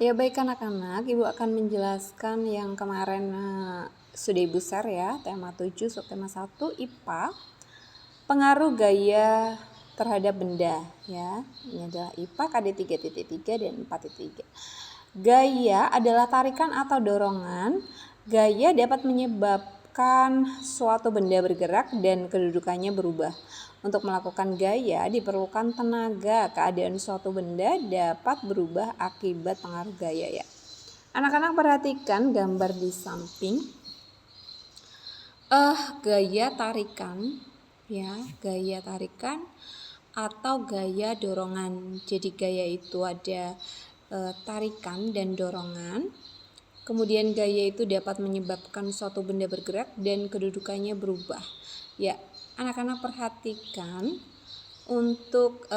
Ya baik anak-anak, Ibu akan menjelaskan yang kemarin sudah Ibu share ya, tema 7 subtema 1 IPA. Pengaruh gaya terhadap benda ya. Ini adalah IPA KD 3.3 dan 4.3. Gaya adalah tarikan atau dorongan. Gaya dapat menyebabkan suatu benda bergerak dan kedudukannya berubah. Untuk melakukan gaya diperlukan tenaga. Keadaan suatu benda dapat berubah akibat pengaruh gaya ya. Anak-anak perhatikan gambar di samping. Gaya tarikan ya, gaya tarikan atau gaya dorongan. Jadi gaya itu ada tarikan dan dorongan. Kemudian gaya itu dapat menyebabkan suatu benda bergerak dan kedudukannya berubah. Ya, anak-anak perhatikan untuk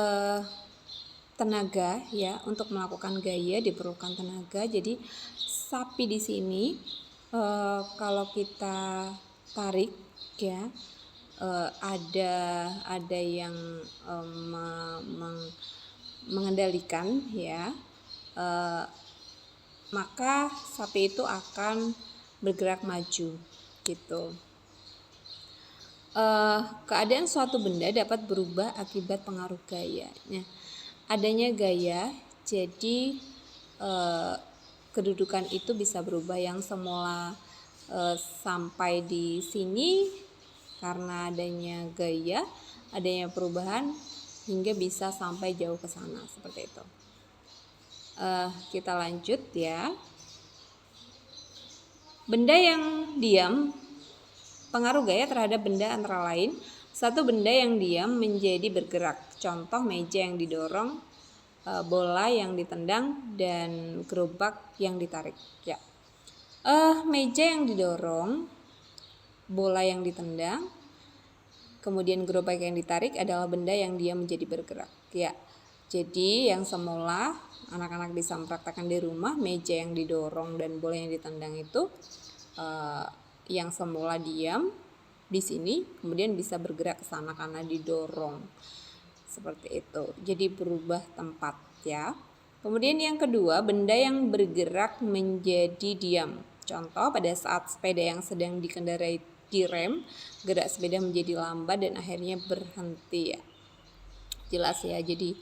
tenaga ya, untuk melakukan gaya diperlukan tenaga. Jadi sapi di sini kalau kita tarik ya, ada yang mengendalikan ya, maka sapi itu akan bergerak maju gitu. Keadaan suatu benda dapat berubah akibat pengaruh gaya. Nah, adanya gaya, jadi kedudukan itu bisa berubah. Yang semula sampai di sini karena adanya gaya, adanya perubahan hingga bisa sampai jauh ke sana seperti itu. Kita lanjut ya. Benda yang diam, pengaruh gaya terhadap benda antara lain, satu benda yang diam menjadi bergerak. Contoh meja yang didorong, bola yang ditendang, dan gerobak yang ditarik ya. Meja yang didorong, bola yang ditendang, kemudian gerobak yang ditarik adalah benda yang diam menjadi bergerak ya. Jadi yang semula anak-anak bisa mempraktekkan di rumah, meja yang didorong dan bola yang ditendang itu yang semula diam di sini kemudian bisa bergerak ke sana karena didorong seperti itu. Jadi berubah tempat ya. Kemudian yang kedua, benda yang bergerak menjadi diam. Contoh pada saat sepeda yang sedang dikendarai direm, gerak sepeda menjadi lambat dan akhirnya berhenti ya. Jelas ya. Jadi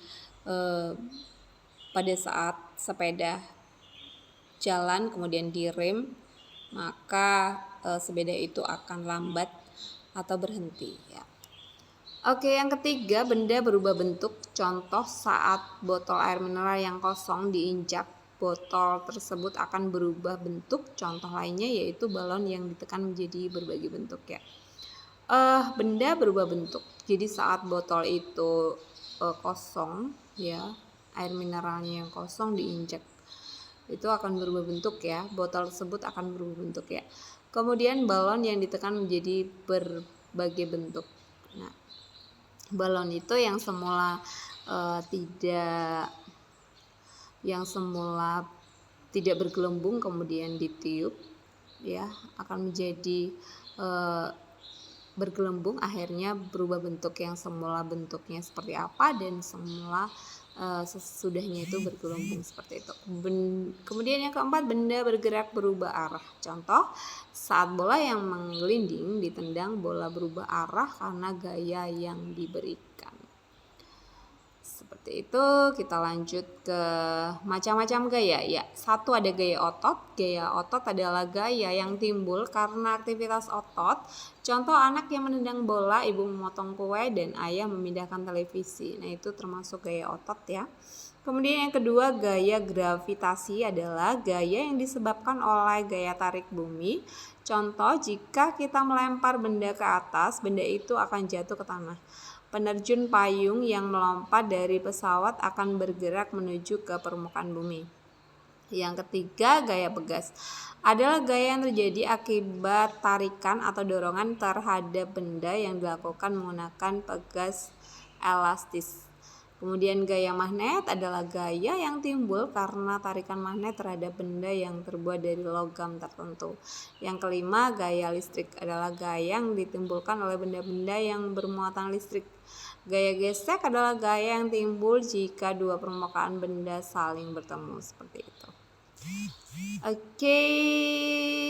pada saat sepeda jalan kemudian direm, maka sepeda itu akan lambat atau berhenti ya. Oke, yang ketiga, benda berubah bentuk. Contoh saat botol air mineral yang kosong diinjak, botol tersebut akan berubah bentuk. Contoh lainnya yaitu balon yang ditekan menjadi berbagai bentuk ya. Benda berubah bentuk. Jadi saat botol itu kosong ya, air mineralnya yang kosong diinjak, itu akan berubah bentuk ya. Botol tersebut akan berubah bentuk ya. Kemudian balon yang ditekan menjadi berbagai bentuk. Nah, balon itu yang semula tidak bergelembung kemudian ditiup ya, akan menjadi bergelembung, akhirnya berubah bentuk. Yang semula bentuknya seperti apa dan semula sesudahnya itu bergelembung seperti itu. Kemudian yang keempat, benda bergerak berubah arah. Contoh saat bola yang menggelinding ditendang, bola berubah arah karena gaya yang diberikan. Seperti itu. Kita lanjut ke macam-macam gaya ya. Satu, ada gaya otot. Gaya otot adalah gaya yang timbul karena aktivitas otot. Contoh anak yang menendang bola, ibu memotong kue, dan ayah memindahkan televisi. Nah, itu termasuk gaya otot ya. Kemudian yang kedua, gaya gravitasi adalah gaya yang disebabkan oleh gaya tarik bumi. Contoh, jika kita melempar benda ke atas, benda itu akan jatuh ke tanah. Penerjun payung yang melompat dari pesawat akan bergerak menuju ke permukaan bumi. Yang ketiga, gaya pegas adalah gaya yang terjadi akibat tarikan atau dorongan terhadap benda yang dilakukan menggunakan pegas elastis. Kemudian gaya magnet adalah gaya yang timbul karena tarikan magnet terhadap benda yang terbuat dari logam tertentu. Yang kelima, gaya listrik adalah gaya yang ditimbulkan oleh benda-benda yang bermuatan listrik. Gaya gesek adalah gaya yang timbul jika dua permukaan benda saling bertemu seperti itu. Oke.